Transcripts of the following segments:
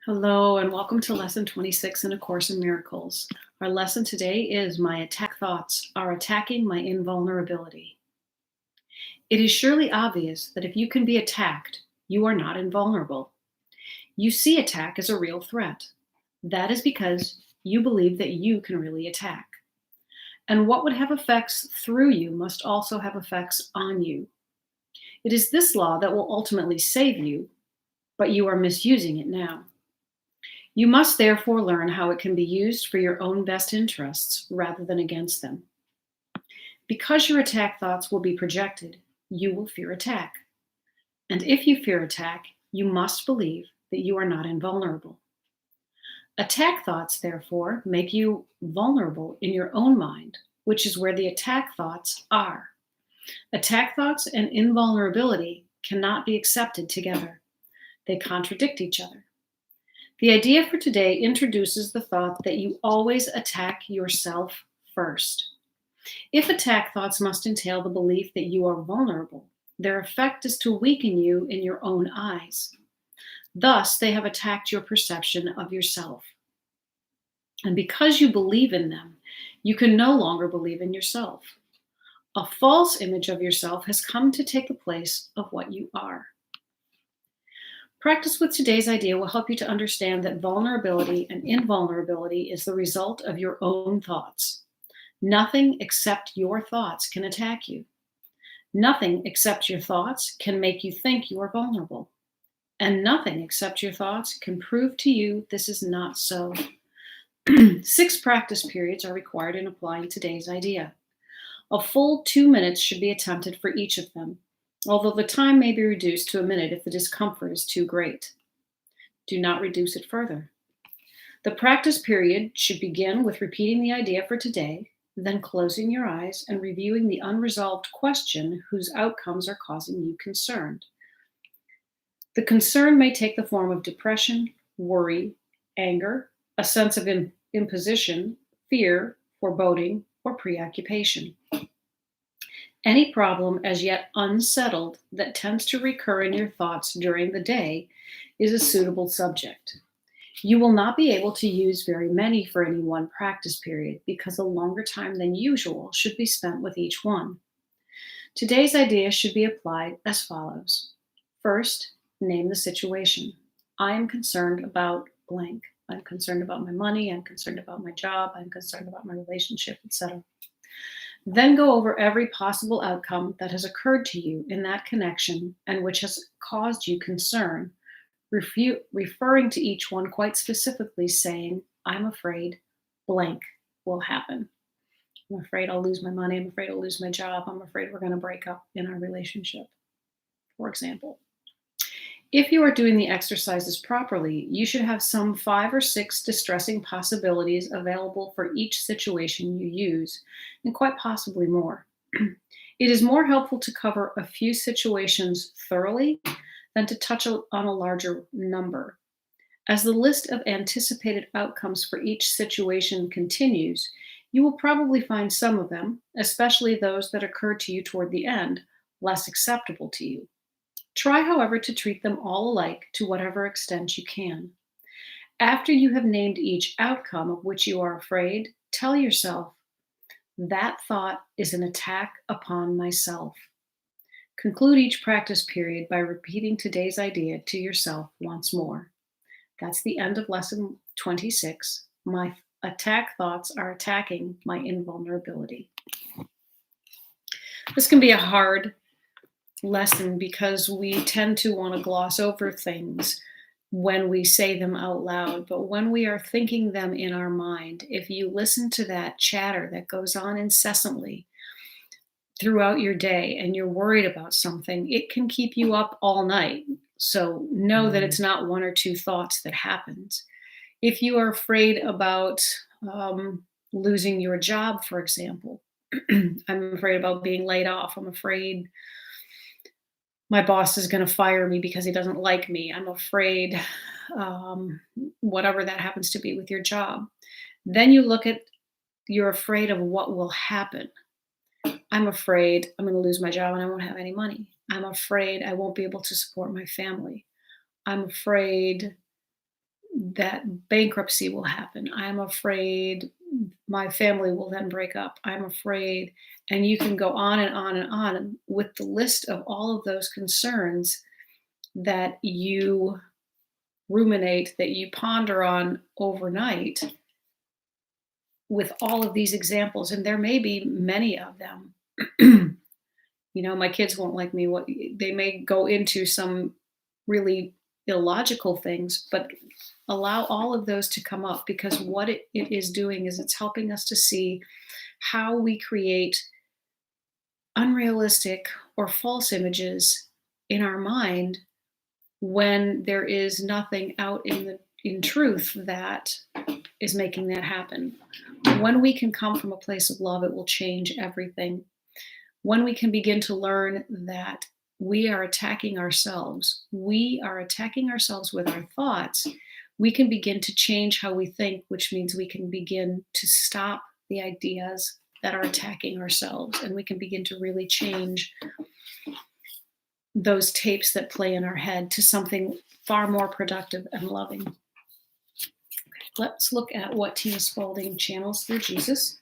Hello, and welcome to Lesson 26 in A Course in Miracles. Our lesson today is My Attack Thoughts Are Attacking My Invulnerability. It is surely obvious that if you can be attacked, you are not invulnerable. You see attack as a real threat. That is because you believe that you can really attack. And what would have effects through you must also have effects on you. It is this law that will ultimately save you, but you are misusing it now. You must therefore learn how it can be used for your own best interests rather than against them. Because your attack thoughts will be projected, you will fear attack. And if you fear attack, you must believe that you are not invulnerable. Attack thoughts, therefore, make you vulnerable in your own mind, which is where the attack thoughts are. Attack thoughts and invulnerability cannot be accepted together. They contradict each other. The idea for today introduces the thought that you always attack yourself first. If attack thoughts must entail the belief that you are vulnerable, their effect is to weaken you in your own eyes. Thus, they have attacked your perception of yourself. And because you believe in them, you can no longer believe in yourself. A false image of yourself has come to take the place of what you are. Practice with today's idea will help you to understand that vulnerability and invulnerability is the result of your own thoughts. Nothing except your thoughts can attack you. Nothing except your thoughts can make you think you are vulnerable. And nothing except your thoughts can prove to you this is not so. 6 practice periods are required in applying today's idea. A full 2 minutes should be attempted for each of them, although the time may be reduced to a minute if the discomfort is too great. Do not reduce it further. The practice period should begin with repeating the idea for today, then closing your eyes and reviewing the unresolved question whose outcomes are causing you concern. The concern may take the form of depression, worry, anger, a sense of imposition, fear, foreboding, or preoccupation. Any problem as yet unsettled that tends to recur in your thoughts during the day is a suitable subject. You will not be able to use very many for any one practice period because a longer time than usual should be spent with each one. Today's idea should be applied as follows. First, name the situation. I am concerned about blank. I'm concerned about my money. I'm concerned about my job. I'm concerned about my relationship, etc. Then go over every possible outcome that has occurred to you in that connection and which has caused you concern, referring to each one quite specifically, saying, I'm afraid blank will happen. I'm afraid I'll lose my money. I'm afraid I'll lose my job. I'm afraid we're going to break up in our relationship, for example. If you are doing the exercises properly, you should have some 5 or 6 distressing possibilities available for each situation you use, and quite possibly more. It is more helpful to cover a few situations thoroughly than to touch on a larger number. As the list of anticipated outcomes for each situation continues, you will probably find some of them, especially those that occur to you toward the end, less acceptable to you. Try, however, to treat them all alike to whatever extent you can. After you have named each outcome of which you are afraid, tell yourself, that thought is an attack upon myself. Conclude each practice period by repeating today's idea to yourself once more. That's the end of lesson 26. My attack thoughts are attacking my invulnerability. This can be a hard lesson because we tend to want to gloss over things when we say them out loud. But when we are thinking them in our mind, if you listen to that chatter that goes on incessantly throughout your day and you're worried about something, it can keep you up all night. So know that it's not 1 or 2 thoughts that happens. If you are afraid about losing your job, for example, I'm afraid about being laid off. I'm afraid my boss is going to fire me because he doesn't like me. I'm afraid, whatever that happens to be with your job. Then you look at, you're afraid of what will happen. I'm afraid I'm going to lose my job and I won't have any money. I'm afraid I won't be able to support my family. I'm afraid that bankruptcy will happen. I'm afraid my family will then break up. I'm afraid. And you can go on and on and on with the list of all of those concerns that you ruminate, that you ponder on overnight with all of these examples. And there may be many of them. My kids won't like me. What they may go into some really illogical things, but allow all of those to come up, because what it is doing is it's helping us to see how we create unrealistic or false images in our mind when there is nothing out in truth that is making that happen. When we can come from a place of love, it will change everything. When we can begin to learn that we are attacking ourselves with our thoughts, we can begin to change how we think, which means we can begin to stop the ideas that are attacking ourselves, and we can begin to really change those tapes that play in our head to something far more productive and loving. Okay, let's look at what Tina Spalding channels through Jesus.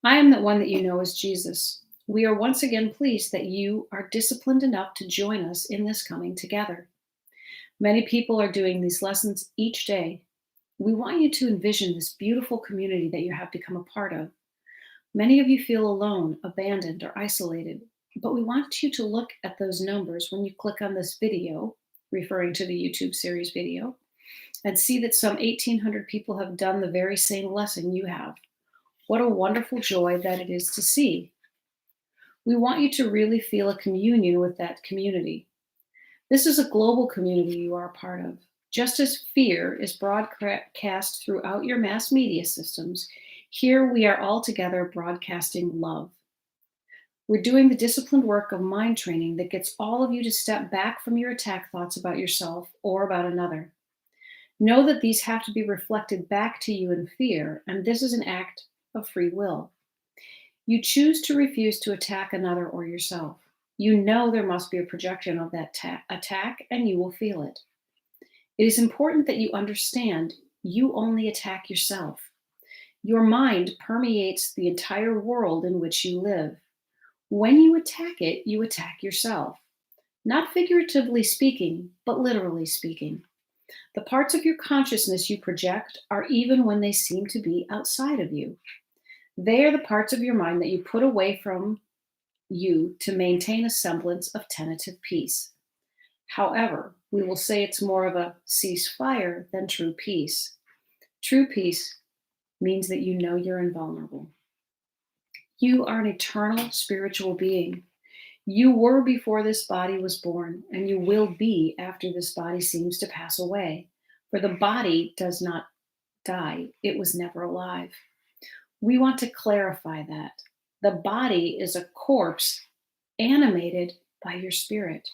I am the one that you know as Jesus. We are once again pleased that you are disciplined enough to join us in this coming together. Many people are doing these lessons each day. We want you to envision this beautiful community that you have become a part of. Many of you feel alone, abandoned, or isolated, but we want you to look at those numbers when you click on this video, referring to the YouTube series video, and see that some 1,800 people have done the very same lesson you have. What a wonderful joy that it is to see. We want you to really feel a communion with that community. This is a global community you are a part of. Just as fear is broadcast throughout your mass media systems, here we are all together broadcasting love. We're doing the disciplined work of mind training that gets all of you to step back from your attack thoughts about yourself or about another. Know that these have to be reflected back to you in fear, and this is an act of free will. You choose to refuse to attack another or yourself. You know there must be a projection of that attack, and you will feel it. It is important that you understand you only attack yourself. Your mind permeates the entire world in which you live. When you attack it, you attack yourself. Not figuratively speaking, but literally speaking. The parts of your consciousness you project are even when they seem to be outside of you. They are the parts of your mind that you put away from you to maintain a semblance of tentative peace. However, we will say it's more of a ceasefire than true peace. True peace means that you know you're invulnerable. You are an eternal spiritual being. You were before this body was born, and you will be after this body seems to pass away. For the body does not die. It was never alive. We want to clarify that. The body is a corpse animated by your spirit.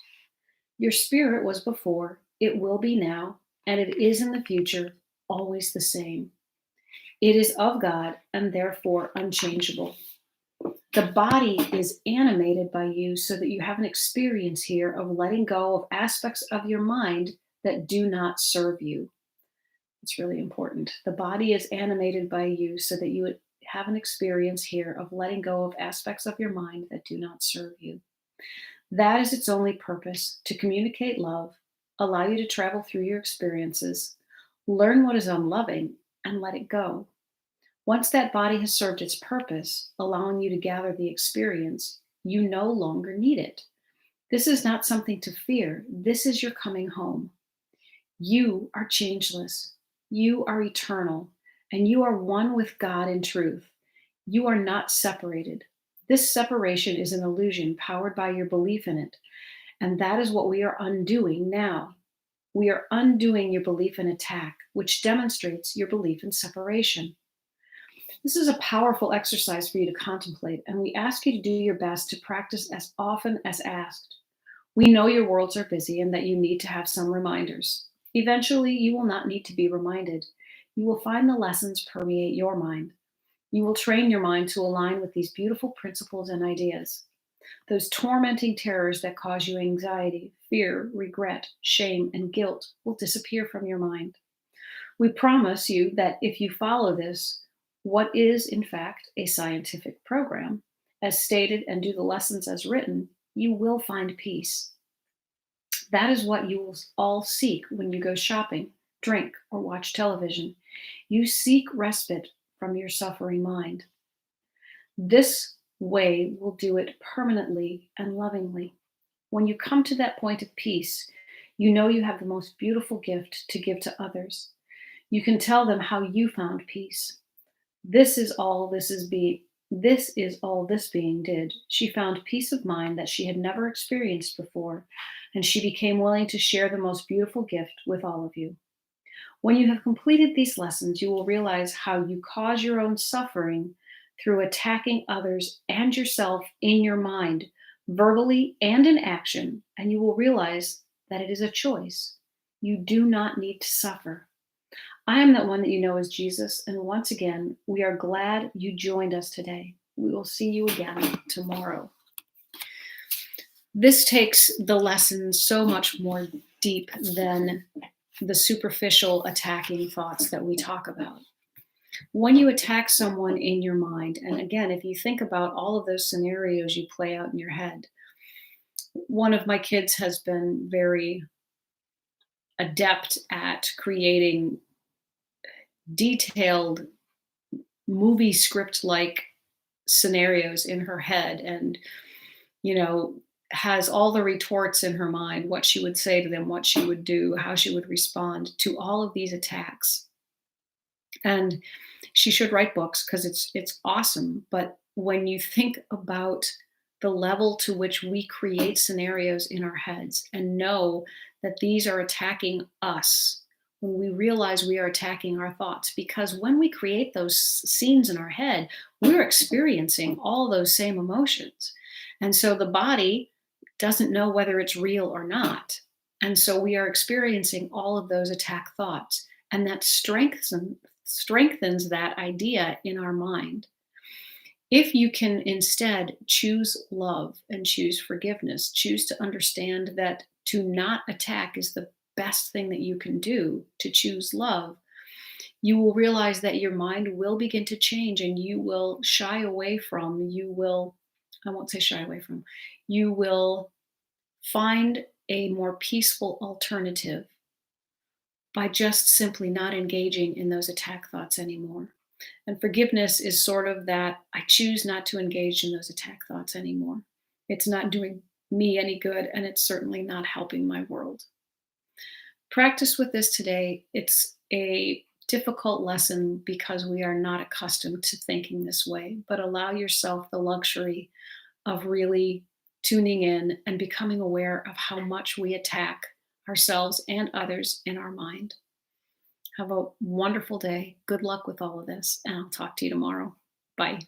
Your spirit was before, it will be now, and it is in the future, always the same. It is of God and therefore unchangeable. The body is animated by you so that you have an experience here of letting go of aspects of your mind that do not serve you. It's really important. The body is animated by you so that you have an experience here of letting go of aspects of your mind that do not serve you. That is its only purpose, to communicate love, allow you to travel through your experiences, learn what is unloving, and let it go. Once that body has served its purpose, allowing you to gather the experience, you no longer need it. This is not something to fear. This is your coming home. You are changeless. You are eternal, and you are one with God in truth. You are not separated. This separation is an illusion powered by your belief in it, and that is what we are undoing now. We are undoing your belief in attack, which demonstrates your belief in separation. This is a powerful exercise for you to contemplate, and we ask you to do your best to practice as often as asked. We know your worlds are busy and that you need to have some reminders. Eventually, you will not need to be reminded. You will find the lessons permeate your mind. You will train your mind to align with these beautiful principles and ideas. Those tormenting terrors that cause you anxiety, fear, regret, shame, and guilt will disappear from your mind. We promise you that if you follow this, what is in fact a scientific program, as stated, and do the lessons as written, you will find peace. That is what you will all seek when you go shopping, drink, or watch television. You seek respite from your suffering mind. This way will do it permanently and lovingly. When you come to that point of peace, you know you have the most beautiful gift to give to others. You can tell them how you found peace. This is all this being did. She found peace of mind that she had never experienced before, and she became willing to share the most beautiful gift with all of you. When you have completed these lessons, you will realize how you cause your own suffering through attacking others and yourself in your mind, verbally and in action, and you will realize that it is a choice. You do not need to suffer. I am that one that you know as Jesus, and once again, we are glad you joined us today. We will see you again tomorrow. This takes the lesson so much more deep than the superficial attacking thoughts that we talk about. When you attack someone in your mind, and again, if you think about all of those scenarios you play out in your head, one of my kids has been very adept at creating detailed movie script like scenarios in her head, and you know has all the retorts in her mind, what she would say to them, what she would do, how she would respond to all of these attacks. And she should write books because it's awesome. But when you think about the level to which we create scenarios in our heads and know that these are attacking us, when we realize we are attacking our thoughts, because when we create those scenes in our head, we're experiencing all those same emotions. And so the body doesn't know whether it's real or not. And so we are experiencing all of those attack thoughts. And that strengthens that idea in our mind. If you can instead choose love and choose forgiveness, choose to understand that to not attack is the best thing that you can do, to choose love, you will realize that your mind will begin to change, and you will I won't say shy away from, you will find a more peaceful alternative by just simply not engaging in those attack thoughts anymore. And forgiveness is sort of that I choose not to engage in those attack thoughts anymore. It's not doing me any good, and it's certainly not helping my world. Practice with this today. It's a difficult lesson because we are not accustomed to thinking this way, but allow yourself the luxury of really tuning in and becoming aware of how much we attack ourselves and others in our mind. Have a wonderful day. Good luck with all of this, and I'll talk to you tomorrow. Bye.